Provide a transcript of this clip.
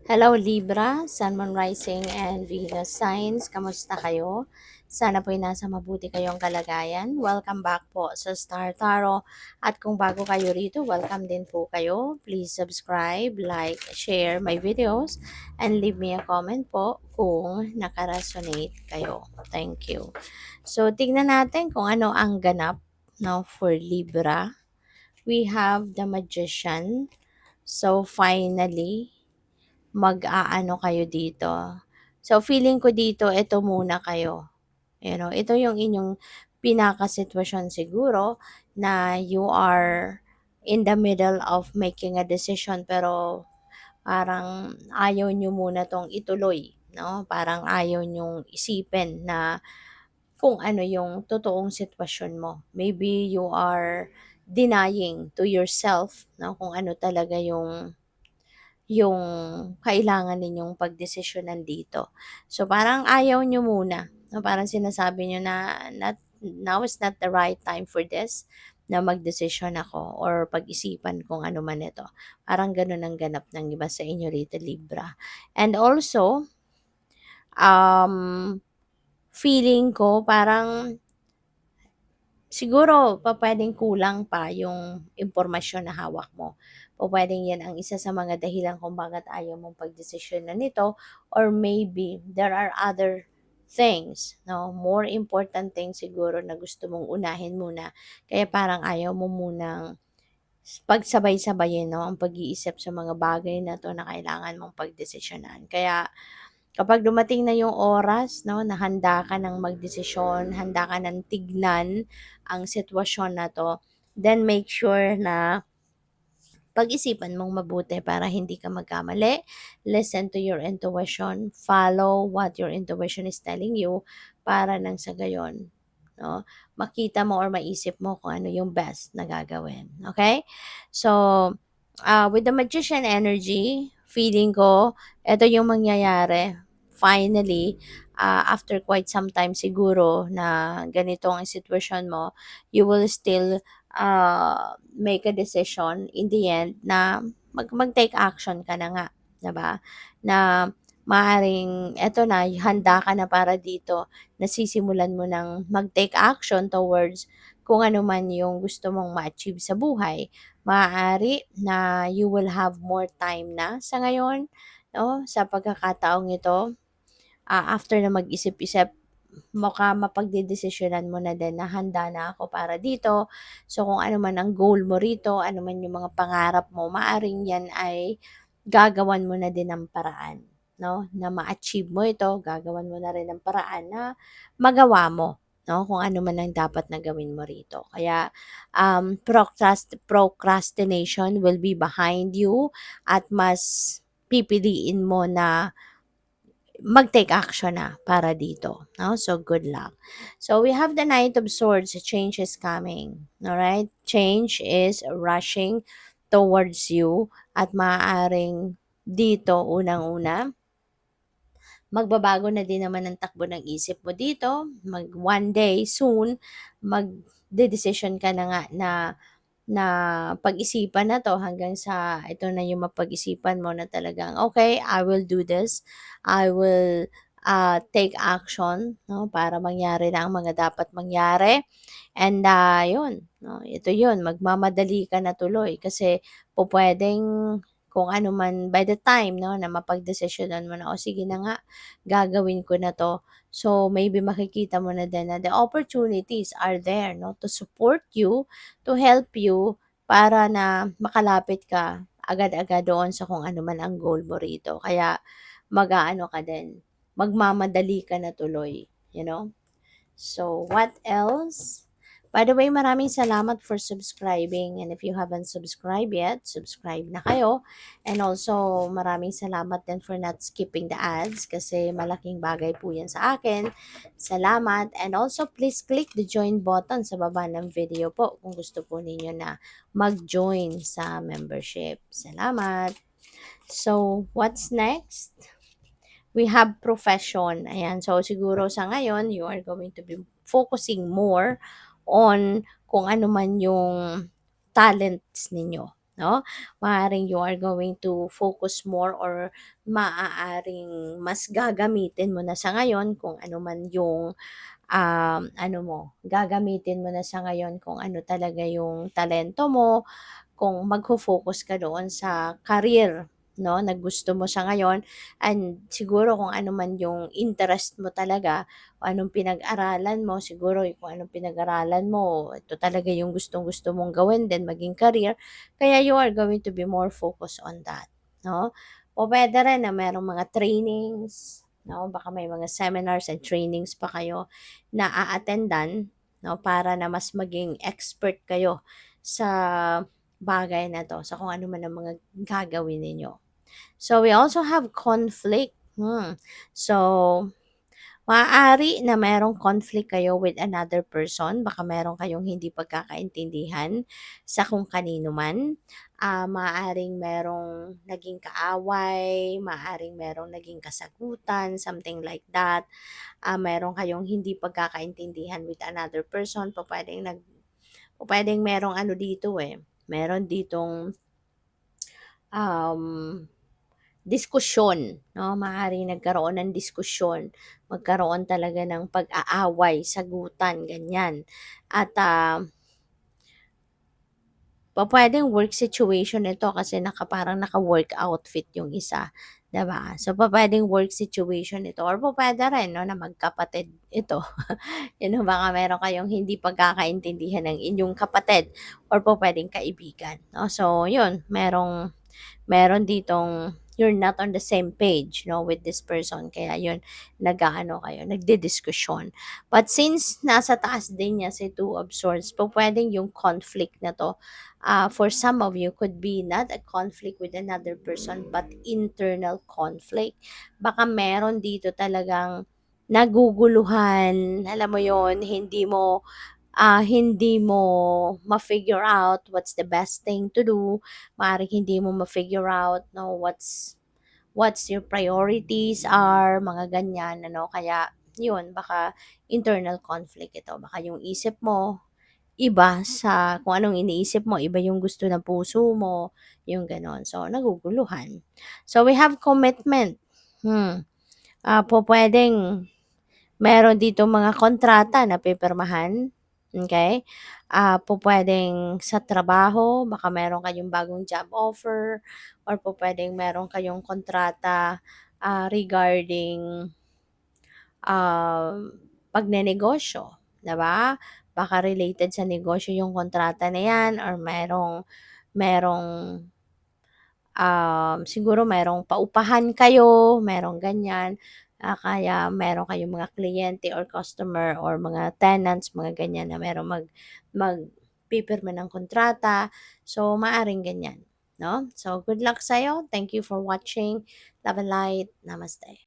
Hello Libra, Sun, Moon, Rising, and Venus signs. Kamusta kayo? Sana po'y nasa mabuti kayong kalagayan. Welcome back po sa Star Tarot. At kung bago kayo rito, welcome din po kayo. Please subscribe, like, share my videos, and leave me a comment po kung nakaresonate kayo. Thank you. So, tignan natin kung ano ang ganap for Libra. We have the Magician. So, finally, mag-aano kayo dito. So, feeling ko dito, ito muna kayo. Ito yung inyong pinaka-sitwasyon siguro na you are in the middle of making a decision pero parang ayaw nyo muna tong ituloy. No? Parang ayaw nyong isipin na kung ano yung totoong sitwasyon mo. Maybe you are denying to yourself kung ano talaga yung kailangan ninyong pagdesisyonan dito. So, parang ayaw nyo muna. No? Parang sinasabi nyo na now is not the right time for this na magdesisyon ako or pag-isipan kung ano man ito. Parang ganun ang ganap ng iba sa inyo rito, Libra. And also, um, feeling ko parang siguro pupuwedeng kulang pa yung impormasyon na hawak mo. Pupuwedeng 'yan ang isa sa mga dahilan kung bakit ayaw mong pagdesisyonan nito or maybe there are other things, more important things siguro na gusto mong unahin muna. Kaya parang ayaw mo munang pagsabay-sabayin, ang pag-iisip sa mga bagay na 'to na kailangan mong pagdesisyonan. Kaya kapag dumating na yung oras, na handa ka ng magdesisyon, handa ka ng tignan ang sitwasyon na 'to, then make sure na pag-isipan mong mabuti para hindi ka magkamali. Listen to your intuition, follow what your intuition is telling you para nang sa gayon, makita mo or maisip mo kung ano yung best na gagawin, okay? So, with the Magician energy, feeling ko eto yung mangyayari. Finally, after quite some time siguro na ganito ang sitwasyon mo, you will still make a decision in the end na mag-take action ka na nga, 'di ba? Na maaring eto na, handa ka na para dito, nasisimulan mo ng mag-take action towards kung ano man yung gusto mong ma-achieve sa buhay. Maaari na you will have more time na sa ngayon, sa pagkakataong ito, after na mag-isip-isip mapagdedesisyonan mo na din na handa na ako para dito. So, kung ano man ang goal mo rito, ano man yung mga pangarap mo, maaring yan ay gagawan mo na din ng paraan, na ma-achieve mo ito, gagawan mo na rin ng paraan na magawa mo, kung ano man ang dapat na gawin mo rito. Kaya, procrastination will be behind you at mas pipiliin mo na mag-take action na para dito. No? So, good luck. So, we have the Knight of Swords. Change is coming. Alright? Change is rushing towards you at maaaring dito, unang-una, magbabago na din naman ang takbo ng isip mo dito. One day, soon, mag-decision ka na nga na pag-isipan na 'to hanggang sa ito na yung mapag-isipan mo na talagang, "Okay, I will do this. I will, take action 'no, para mangyari na ang mga dapat mangyari." And, yun 'no, ito yun, magmamadali ka na tuloy kasi pupuwedeng kung ano man by the time 'no, na mapagdesisyonan mo na, "O sige na nga, gagawin ko na 'to." So, maybe makikita mo na din na the opportunities are there 'no, to support you, to help you para na makalapit ka agad-agad doon sa kung ano man ang goal mo rito. Kaya mag-aano ka din, magmamadali ka na tuloy, you know? So, what else? By the way, maraming salamat for subscribing. And if you haven't subscribed yet, subscribe na kayo. And also, maraming salamat din for not skipping the ads kasi malaking bagay po yan sa akin. Salamat. And also, please click the join button sa baba ng video po kung gusto po ninyo na mag-join sa membership. Salamat. So, what's next? We have profession. Ayan. So, siguro sa ngayon, you are going to be focusing more on kung ano man yung talents ninyo. no? Maaaring you are going to focus more or maaaring mas gagamitin mo na sa ngayon kung ano man yung ano mo, gagamitin mo na sa ngayon kung ano talaga yung talento mo, kung magfo-focus ka doon sa career, 'no, na gusto mo sa ngayon and siguro kung ano man yung interest mo talaga, kung anong pinag-aralan mo, siguro kung anong pinag-aralan mo, ito talaga yung gustong-gusto mong gawin din, maging career, kaya you are going to be more focused on that, 'no? Pupuwede rin na merong mga trainings, 'no, baka may mga seminars and trainings pa kayo na a-attendan, 'no, para na mas maging expert kayo sa bagay na 'to, sa kung ano man ang mga gagawin ninyo. So, we also have conflict, So, maaari na merong conflict kayo with another person, baka meron kayong hindi pagkakaintindihan sa kung kanino man. Maaaring merong naging kaaway, maaaring merong naging kasagutan, something like that. Meron kayong hindi pagkakaintindihan with another person, pupuwedeng merong ano dito, meron ditong, um, diskusyon, 'no, maaaring nagkaroon ng diskusyon, magkaroon talaga ng pag-aaway, sagutan, ganyan. At, pupuwedeng work situation ito kasi parang naka-work outfit yung isa, 'di ba? So, pupuwedeng work situation ito or pupuwede rin 'no, na magkapatid ito. Yun know, baka meron kayong hindi pagkakaintindihan ng inyong kapatid or pupuwedeng kaibigan, 'no? So, yun, meron ditong you're not on the same page, no, with this person. Kaya yun, nag-aano kayo, nagdidiskusyon. But since nasa taas din niya si Two of Swords, po pwedeng yung conflict na to, for some of you, could be not a conflict with another person, but internal conflict. Baka meron dito talagang naguguluhan, alam mo yon hindi mo ma-figure out what's the best thing to do, maaaring hindi mo ma-figure out, no, what's your priorities are, mga ganyan, ano. Kaya, yun, baka internal conflict ito. Baka yung isip mo, iba sa kung anong iniisip mo, iba yung gusto ng puso mo, yung gano'n. So, naguguluhan. So, we have commitment. Pupuwedeng meron dito mga kontrata na pipirmahan, okay. Pupuwedeng sa trabaho, baka meron kayong bagong job offer or pupuwedeng meron kayong kontrata, regarding, pagnenegosyo, 'di ba? Baka related sa negosyo yung kontrata na 'yan or merong siguro merong paupahan kayo, merong ganyan. Kaya meron kayong mga kliyente or customer or mga tenants, mga ganyan na merong magpipirma ng kontrata. So, maaring ganyan, 'no? So, good luck sa'yo. Thank you for watching. Love and light. Namaste.